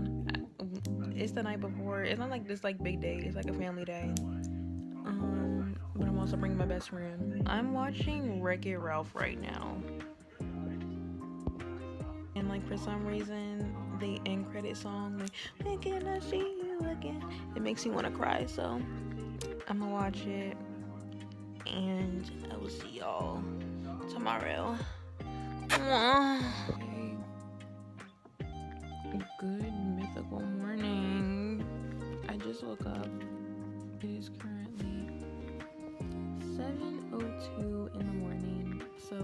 before. It's the night before. It's not like this like big day. It's like a family day. But I'm also bringing my best friend. I'm watching Wreck-It Ralph right now. And like for some reason, the end credit song, like "When can I see you again?" It makes me want to cry. So I'm gonna watch it, and I will see y'all tomorrow. Okay. Good mythical morning. I just woke up. It is currently 7:02 in the morning. So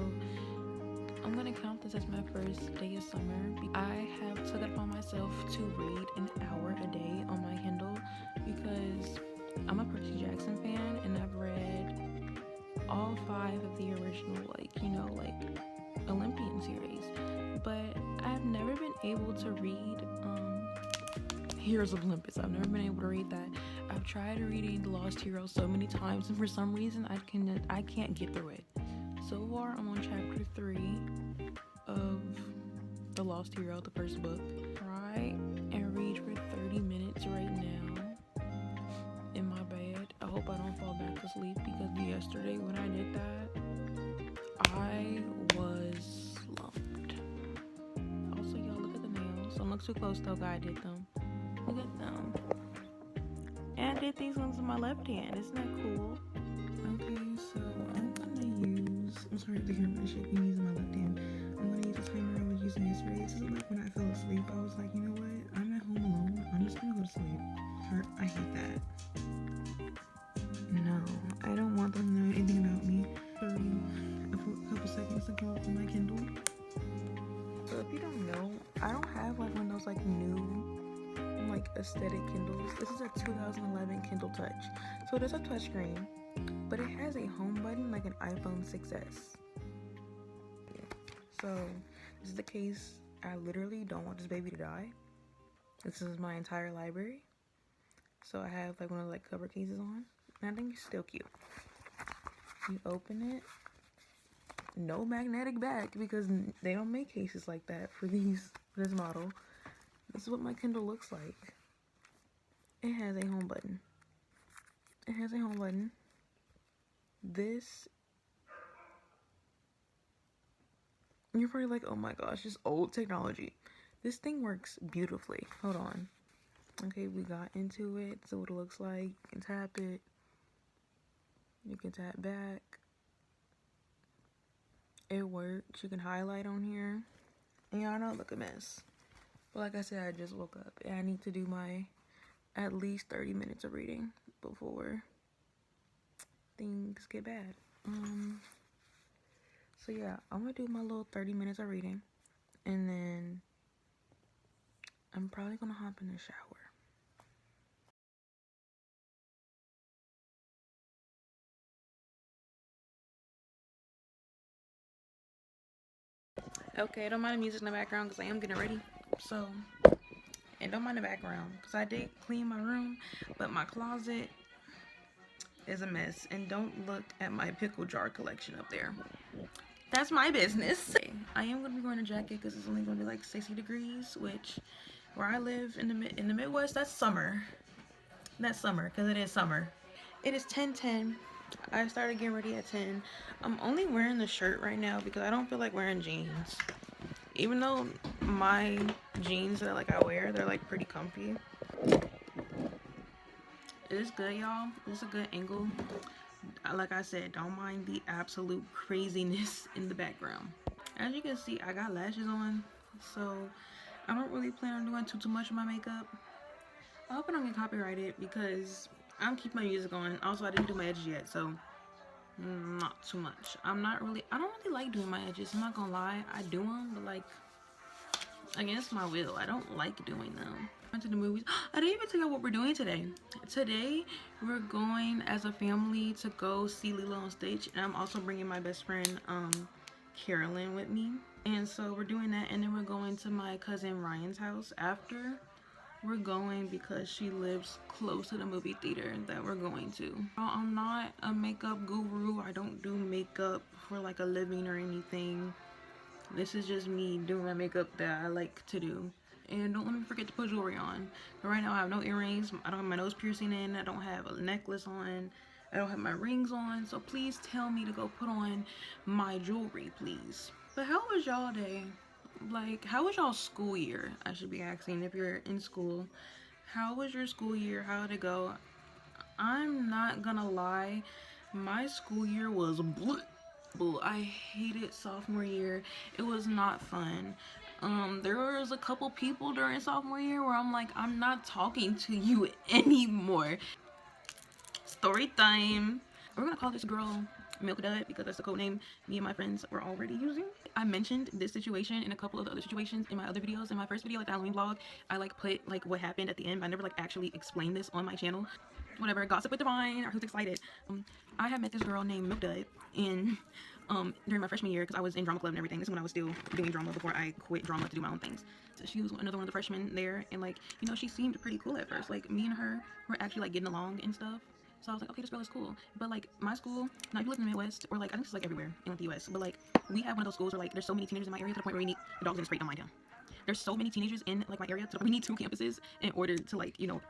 I'm gonna count this as my first day of summer. I have took it upon myself to read an hour a day on my Kindle because I'm a Percy Jackson fan and I've read all 5 of the original, like Olympian series. But I've never been able to read Heroes of Olympus. I've never been able to read that. I've tried reading The Lost Hero so many times, and for some reason I can't get through it. So far, I'm on chapter 3 of The Lost Hero, the first book. Try and read for 30 minutes right now in my bed. I hope I don't fall back asleep because yesterday when I did that, I was slumped. Also, y'all, look at the nails. Don't look too close though, guy did them. Look at them. And I did these ones with my left hand. Isn't that cool? Okay, so I'm sorry if the camera is shaking using my left hand. I'm gonna use the timer I was using yesterday. This is like when I fell asleep. I was like, you know what? I'm at home alone. I'm just gonna go to sleep. I hate that. No, I don't want them to know anything about me. 30 for a couple seconds to go up on my Kindle. So if you don't know, I don't have like one of those like new like aesthetic Kindles. This is a 2011 Kindle Touch. So there's a touchscreen, but it has a home button like an iPhone 6S. So this is the case. I literally don't want this baby to die. This is my entire library. So I have like one of the like cover cases on. And I think it's still cute. You open it. No magnetic back because they don't make cases like that for this model. This is what my Kindle looks like. It has a home button. It has a home button. This, you're probably like, oh my gosh, it's old technology. This thing works beautifully. Hold on. Okay, we got into it. So what it looks like. You can tap it. You can tap back. It works. You can highlight on here. And y'all know, look a mess. But like I said, I just woke up and I need to do my at least 30 minutes of reading before things get bad. So yeah, I'm gonna do my little 30 minutes of reading and then I'm probably gonna hop in the shower. Okay, don't mind the music in the background because I am getting ready. So, and don't mind the background because I did clean my room, but my closet is a mess. And don't look at my pickle jar collection up there. That's my business. I am going to be wearing a jacket because it's only going to be like 60 degrees, which where I live in the Midwest, that's summer. That's summer because it is summer. It is 10:10. I started getting ready at 10. I'm only wearing the shirt right now because I don't feel like wearing jeans. Even though my jeans that I wear, they're like pretty comfy. It is good, y'all. It's a good angle. Like I said, don't mind the absolute craziness in the background. As you can see, I got lashes on, so I don't really plan on doing too much of my makeup. I hope I don't get copyrighted because I'm keeping my music on. Also, I didn't do my edges yet, so not too much. I don't really like doing my edges. I'm not gonna lie. I do them, but like against my will. I don't like doing them. Went to the movies. I didn't even tell you what we're doing today. Today, we're going as a family to go see Lilo on stage, and I'm also bringing my best friend, Carolyn, with me. And so we're doing that, and then we're going to my cousin Ryan's house after. We're going because she lives close to the movie theater that we're going to. I'm not a makeup guru. I don't do makeup for like a living or anything. This is just me doing my makeup that I like to do. And don't let me forget to put jewelry on. But right now I have no earrings. I don't have my nose piercing in. I don't have a necklace on. I don't have my rings on. So please tell me to go put on my jewelry, please. But how was y'all day? Like, how was y'all school year? I should be asking if you're in school. How was your school year? How did it go? I'm not gonna lie, my school year was bleh. I hated sophomore year. It was not fun. There was a couple people during sophomore year where I'm like, I'm not talking to you anymore. Story time. We're gonna call this girl Milk Dud because that's the code name me and my friends were already using. I mentioned this situation in a couple of the other situations in my other videos. In my first video, like the Halloween vlog, I like put like what happened at the end, but I never like actually explained this on my channel. Whatever, gossip with Divine, or who's excited. I had met this girl named Milk Dud in during my freshman year because I was in drama club and everything. This is when I was still doing drama before I quit drama to do my own things. So she was another one of the freshmen there, and like, you know, she seemed pretty cool at first. Like, me and her were actually like getting along and stuff. So I was like, okay, this girl is cool. But like my school, now if you live in the Midwest, or like I think it's like everywhere in like, the US, but like we have one of those schools where like there's so many teenagers in my area to the point where we need the dogs in the street don't mind him. There's so many teenagers in like my area to the point we need 2 campuses in order to like, you know,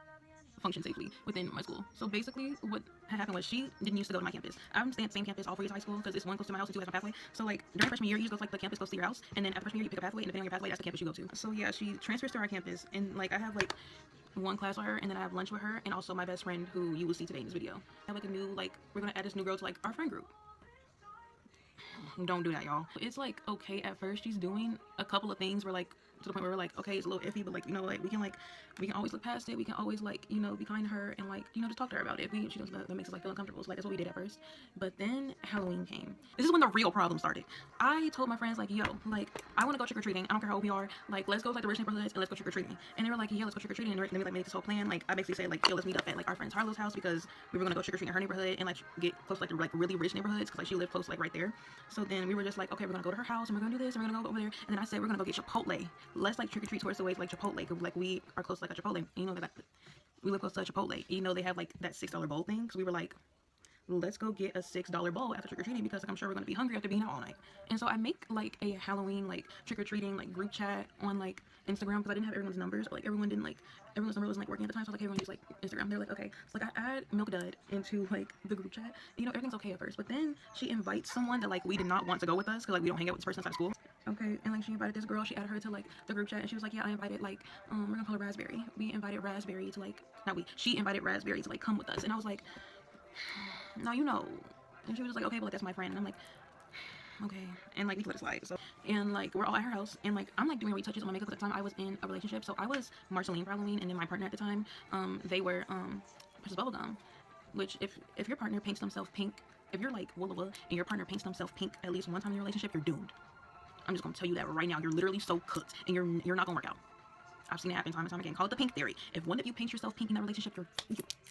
function safely within my school. So basically what had happened was she didn't used to go to my campus. I'm staying at the same campus all 4 years of high school because it's one close to my house and 2 has my pathway. So like during freshman year you just go to like the campus close to your house, and then after freshman year you pick a pathway, and depending on your pathway that's the campus you go to. So yeah, she transfers to our campus, and like I have like 1 class with her, and then I have lunch with her, and also my best friend who you will see today in this video. I have like a new, like, we're gonna add this new girl to like our friend group. Don't do that, y'all. It's like okay at first. She's doing a couple of things where like to the point where we're like, okay, it's a little iffy, but like, you know, like we can always look past it. We can always like, you know, be kind to her and like, you know, just talk to her about it. She does that makes us like feel uncomfortable. So like that's what we did at first. But then Halloween came. This is when the real problem started. I told my friends like, yo, like I want to go trick or treating. I don't care how old we are. Like let's go like the rich neighborhoods and let's go trick or treating. And they were like, yeah, let's go trick or treating. And then we like made this whole plan. Like I basically said like, yo, let's meet up at like our friend Harlow's house because we were gonna go trick or treating in her neighborhood and like get close to like the like really rich neighborhoods because like she lived close like right there. So then we were just like, okay, we're gonna go to her house and we're gonna do this and we're gonna go over there. And then I said we're gonna go get Chipotle. Let's like trick or treat towards the way like Chipotle because like we are close to like a Chipotle. And, you know that we live close to a Chipotle. You know they have like that $6 bowl thing. So we were like, let's go get a $6 bowl after trick-or-treating because like I'm sure we're gonna be hungry after being out all night. And so I make like a Halloween like trick-or-treating like group chat on like Instagram because I didn't have everyone's numbers. Like everyone's number wasn't like working at the time, so I was like, everyone used like Instagram. They're like, okay. So like I add Milk Dud into like the group chat. You know, everything's okay at first, but then she invites someone that like we did not want to go with us because like we don't hang out with this person outside school. Okay, and like she invited this girl, she added her to like the group chat, and she was like, yeah, I invited like we're gonna call her Raspberry. We invited Raspberry to like she invited Raspberry to like come with us. And I was like, now you know. And she was just like, okay, but like that's my friend. And I'm like, okay. And like we let it slide. So and like we're all at her house, and like I'm like doing retouches on my makeup. At the time I was in a relationship, so I was Marceline for Halloween, and then my partner at the time, they were Princess Bubblegum. Which if your partner paints themselves pink, if you're like Willa and your partner paints themselves pink at least one time in your relationship, you're doomed. I'm just gonna tell you that right now. You're literally so cooked, and you're not gonna work out. I've seen it happen time and time again. Call it the pink theory. If one of you paints yourself pink in that relationship,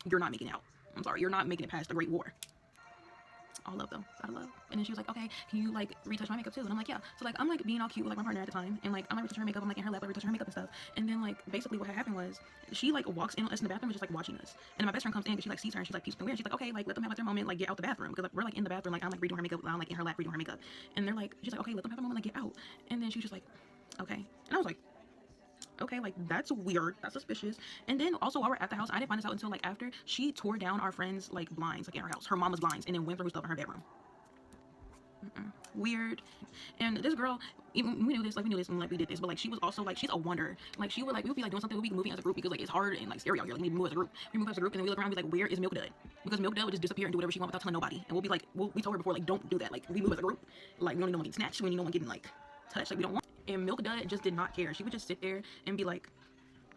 you're not making it out. I'm sorry, you're not making it past the Great War. All love though, out of love. And then she was like, okay, can you like retouch my makeup too? And I'm like, yeah. So like I'm like being all cute with like my partner at the time, and like I'm like retouching her makeup, I'm like in her lap, like retouching her makeup and stuff. And then like basically what happened was she like walks in on us in the bathroom and just like watching us. And my best friend comes in and she like sees her and she's like peeps weird. And she's like, okay, like let them have like their moment, like get out the bathroom because like we're like in the bathroom, like I'm like redoing her makeup, I'm like in her lap redoing her makeup. And they're like, she's like, okay, let them have their moment, like get out. And then she was just like, okay. And I was like, okay, like that's weird, that's suspicious. And then also while we're at the house, I didn't find this out until like after she tore down our friend's like blinds like in her house, her mama's blinds, and then went through stuff in her bedroom. Weird. And this girl, even we knew this when like we did this, but like she was also like she's a wonder. Like she would like we would be like doing something, we'd be moving as a group because like it's hard and like scary out here. Like we move as a group. We move as a group and then we look around and be like, where is Milk Dud? Because Milk Dud would just disappear and do whatever she wants without telling nobody. And we'll be like, we told her before, like don't do that. Like we move as a group. Like we don't need no one getting snatched, we need no one getting like touched. Like we don't want. And Milk Dud just did not care. She would just sit there and be like,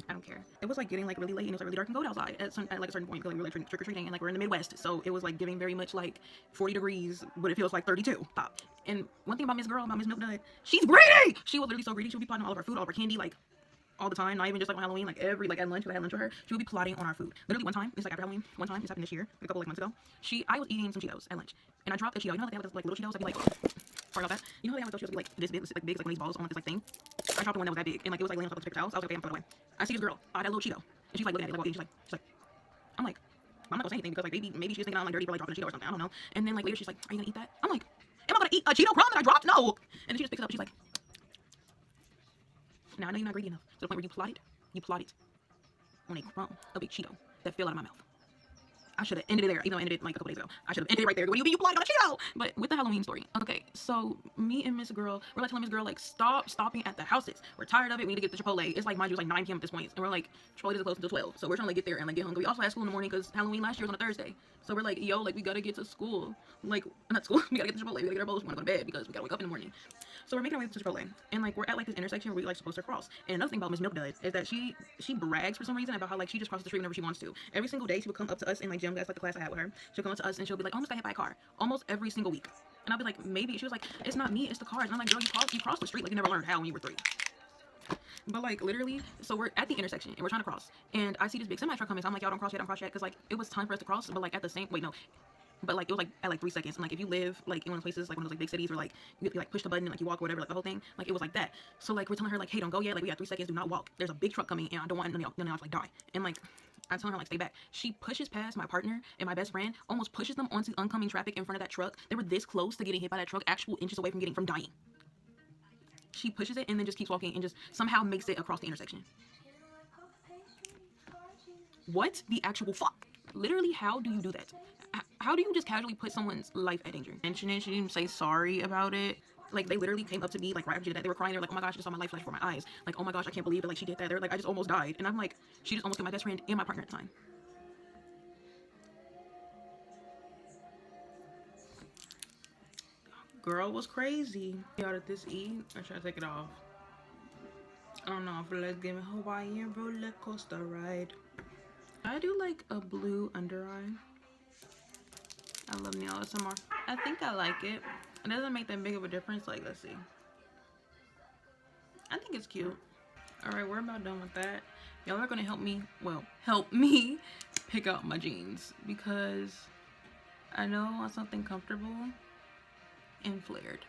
I don't care. It was like getting like really late and it was like really dark and cold outside at like a certain point because like, we were like trick-or-treating and like we're in the Midwest, so it was like giving very much like 40 degrees but it feels like 32. Stop. And one thing about Miss Milk Dud, she's greedy. She was literally so greedy. She would be plotting all of our food, all of our candy, like all the time, not even just like on Halloween, like every like at lunch, because I had lunch with her, she would be plotting on our food. Literally one time, it's like after Halloween, one time, this happened this year, like, a couple like months ago, I was eating some Cheetos at lunch and I dropped a Cheeto. You know how they have those like little Cheetos that be like, sorry about that. You know how they have those Cheetos that be like this big, like big, like one of these balls on this like thing. I dropped the one that was that big and like it was like laying on top of the paper towels. I was like, okay, I'm throwing it away. I see this girl, that little Cheeto, and she's like looking at it, like walking. She's like, I'm like, I'm not gonna say anything because like maybe she's thinking I'm like dirty for like dropping a Cheeto or something. I don't know. And then like later she's like, are you gonna eat that? I'm like, am I gonna eat a Cheeto crumb that I dropped? No. And then she just picks it up. And she's like, Now I know you're not greedy enough to the point where you plotted on a crumb of a Cheeto that fell out of my mouth. I should have ended it there, even though I ended it like a couple days ago. I should have ended it right there. What do you mean you plotted on a Cheeto? But with the Halloween story. Okay, so me and Miss Girl, we're like telling Miss Girl, like, stop stopping at the houses. We're tired of it. We need to get to Chipotle. It's like, mind you, it's like 9 p.m. at this point. And we're like, Chipotle doesn't close until 12. So we're trying to like get there and like get hungry. We also had school in the morning because Halloween last year was on a Thursday. So we're like, yo, like, we gotta get to school. Like, not school. We gotta get to Chipotle. We gotta get our bowls. We wanna go to bed because we gotta wake up in the morning. So we're making our way to Chipotle, and like we're at like this intersection where we like supposed to cross. And another thing about Miss Milk Dud is that she brags for some reason about how like she just crosses the street whenever she wants to. Every single day she would come up to us in like gym class, like the class I had with her. She'll come up to us and she'll be like, "Oh, I almost got hit by a car." Almost every single week. And I'll be like, maybe. She was like, "It's not me, it's the cars." And I'm like, "Girl, you crossed the street like you never learned how when you were 3." But like literally, so we're at the intersection and we're trying to cross, and I see this big semi truck coming. So I'm like, "Y'all don't cross yet, because like it was time for us to cross." But like at the same, wait, no. But like it was like at like 3 seconds, and like if you live like in one of those places, like one of those like big cities where like you like push the button and like you walk or whatever, like the whole thing, like it was like that. So like we're telling her like, "Hey, don't go yet, like we got 3 seconds, do not walk. There's a big truck coming and I don't want none of y'all to like die." And like I'm telling her like, "Stay back." She pushes past my partner and my best friend, almost pushes them onto oncoming traffic in front of that truck. They were this close to getting hit by that truck, actual inches away from dying. She pushes it and then just keeps walking and just somehow makes it across the intersection. What the actual fuck? Literally, how do you do that? How do you just casually put someone's life at danger? Mention it, she didn't say sorry about it. Like, they literally came up to me, like, right after she did that. They were crying. They were like, "Oh my gosh, I just saw my life flash before my eyes. Like, oh my gosh, I can't believe that, like, she did that." They're like, "I just almost died." And I'm like, she just almost killed my best friend and my partner at the time. Girl was crazy. Y'all, did this eat? Or should I take it off? I don't know. Let's give a Hawaiian roller coaster ride. I do like a blue under eye. I love nail ASMR. I think I like it. It doesn't make that big of a difference. Like, let's see. I think it's cute. Alright, we're about done with that. Y'all are gonna help me pick out my jeans, because I know I want something comfortable and flared.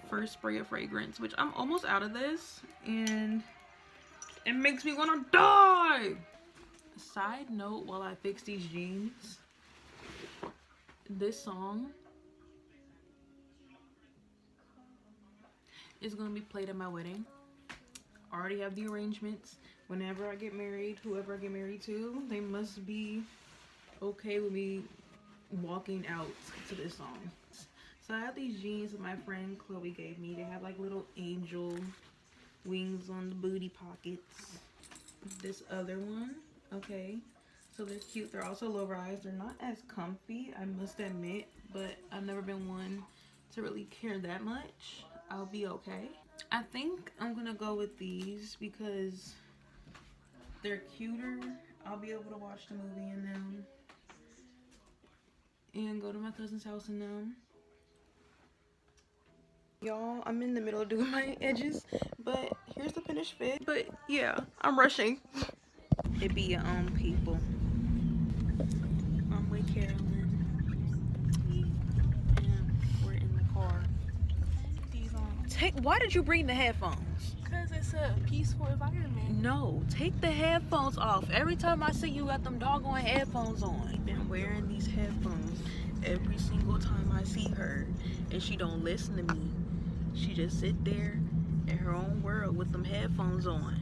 First spray of fragrance, which I'm almost out of this, and it makes me want to die. Side note, while I fix these jeans, this song is gonna be played at my wedding. I already have the arrangements. Whenever I get married, whoever I get married to, they must be okay with me walking out to this song. So I have these jeans that my friend Chloe gave me. They have like little angel wings on the booty pockets. This other one, okay, so they're cute. They're also low rise. They're not as comfy, I must admit, but I've never been one to really care that much. I'll be okay. I think I'm gonna go with these because they're cuter. I'll be able to watch the movie in them and go to my cousin's house in them. Y'all, I'm in the middle of doing my edges, but here's the finished fit. But yeah, I'm rushing. It be your own people. I'm with Carolyn. And we're in the car. Why did you bring the headphones? Because it's a peaceful environment. No, take the headphones off. Every time I see you got them doggone headphones on. I've been wearing these headphones every single time I see her, and she don't listen to me. She just sit there in her own world with them headphones on.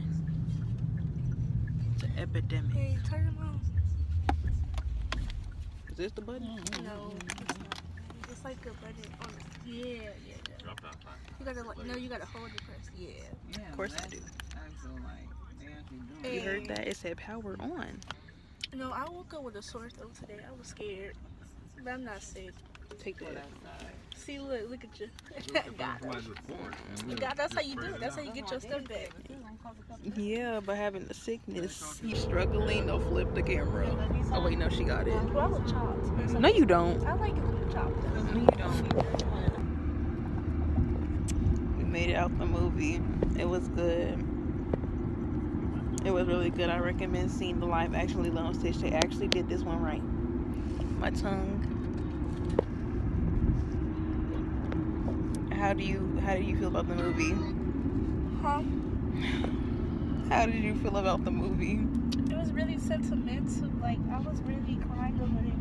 It's an epidemic. Hey, turn them on. Is this the button? No, it's not. It's like a button on it. Yeah. Drop that part. You gotta like, no, you gotta hold it first. Yeah. Of course I do. Hey. You heard that? It said power on. No, I woke up with a sore throat today. I was scared, but I'm not sick. Take that. See, look at you. God, that's how you do it. That's how you get your stuff back. Yeah, but having the sickness, he's struggling to flip the camera. Oh wait, no, she got it. Well, I look chopped. No, you don't. I like it looking chopped. No, you don't. We made it out the movie. It was good. It was really good. I recommend seeing the live action Lilo and Stitch. They actually did this one right. My tongue. How do you feel about the movie? Huh? How did you feel about the movie? It was really sentimental. Like, I was really crying over it.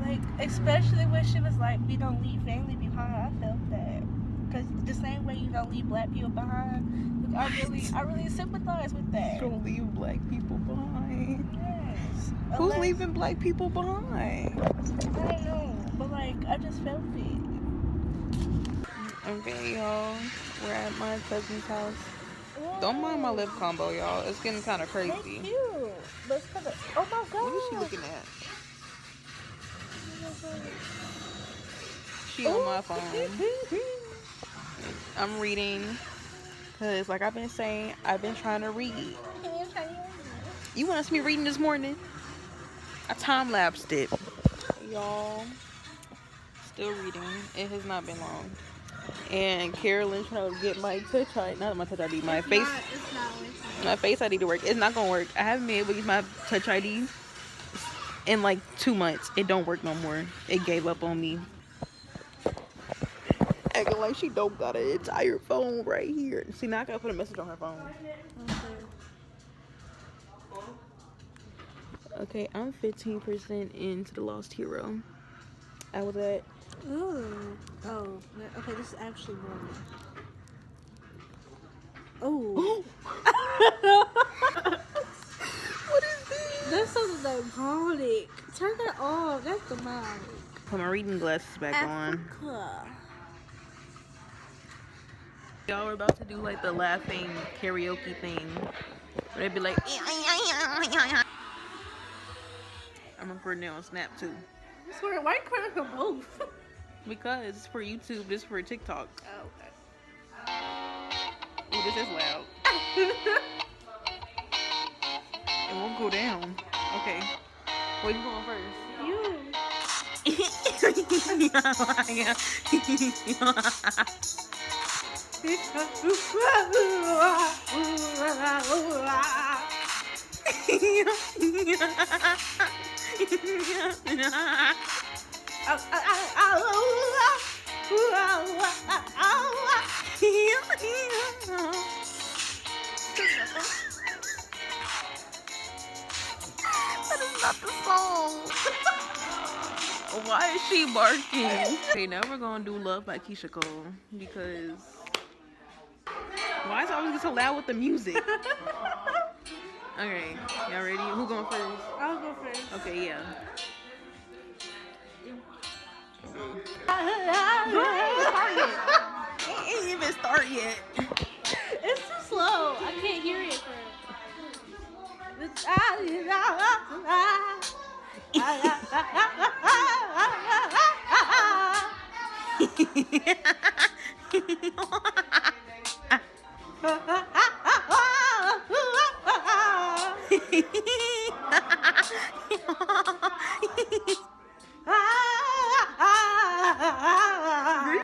Like, especially when she was like, "We don't leave family behind." I felt that. Cause the same way you don't leave black people behind. Look, I really sympathize with that. Don't leave black people behind. Yes. Who's leaving black people behind? I don't know, but like I just felt it. Okay, y'all. We're at my cousin's house. Yeah. Don't mind my lip combo, y'all. It's getting kind of They're crazy. cute. But it's kind of, oh my god. What is she looking at? Oh She on my phone. I'm reading. Because, like I've been saying, I've been trying to read. You want to see me reading this morning? I time-lapsed it. Y'all. Still reading. It has not been long. And Carolyn's trying to get my touch ID. Not my touch ID. My face. My face ID to work. It's not gonna work. I haven't been able to use my touch ID in like 2 months. It don't work no more. It gave up on me. Acting like she don't got an entire phone right here. See, now I gotta put a message on her phone. Okay, I'm 15% into the Lost Hero. I was at. Ooh. Oh. Okay, this is actually normal. Oh. What is this? That's something demonic. Turn that off. That's demonic. Put my reading glasses back on. Africa. Y'all were about to do like the laughing karaoke thing. Where they'd be like, I'm recording it on Snap too. I swear, why are you crying for both? Because it's for YouTube, this is for TikTok. Oh, okay. Oh, this is loud. It won't go down. Okay. Wait, you going first? You. That is not the song. Why is she barking? Okay, now we're gonna do Love by Keisha Cole because why is it always get so loud with the music? Okay, y'all ready? Who going first? I'll go first. Okay, yeah. It ain't even start yet. It's too slow. I can't hear it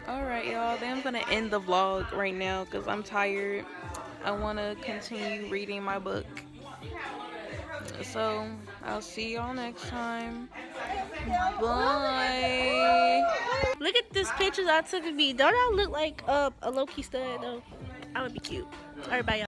Alright, y'all. Then I'm gonna end the vlog right now because I'm tired. I want to continue reading my book. So, I'll see y'all next time. Bye. Look at this picture I took of me. Don't I look like a low-key stud though? I would be cute. Alright, bye y'all.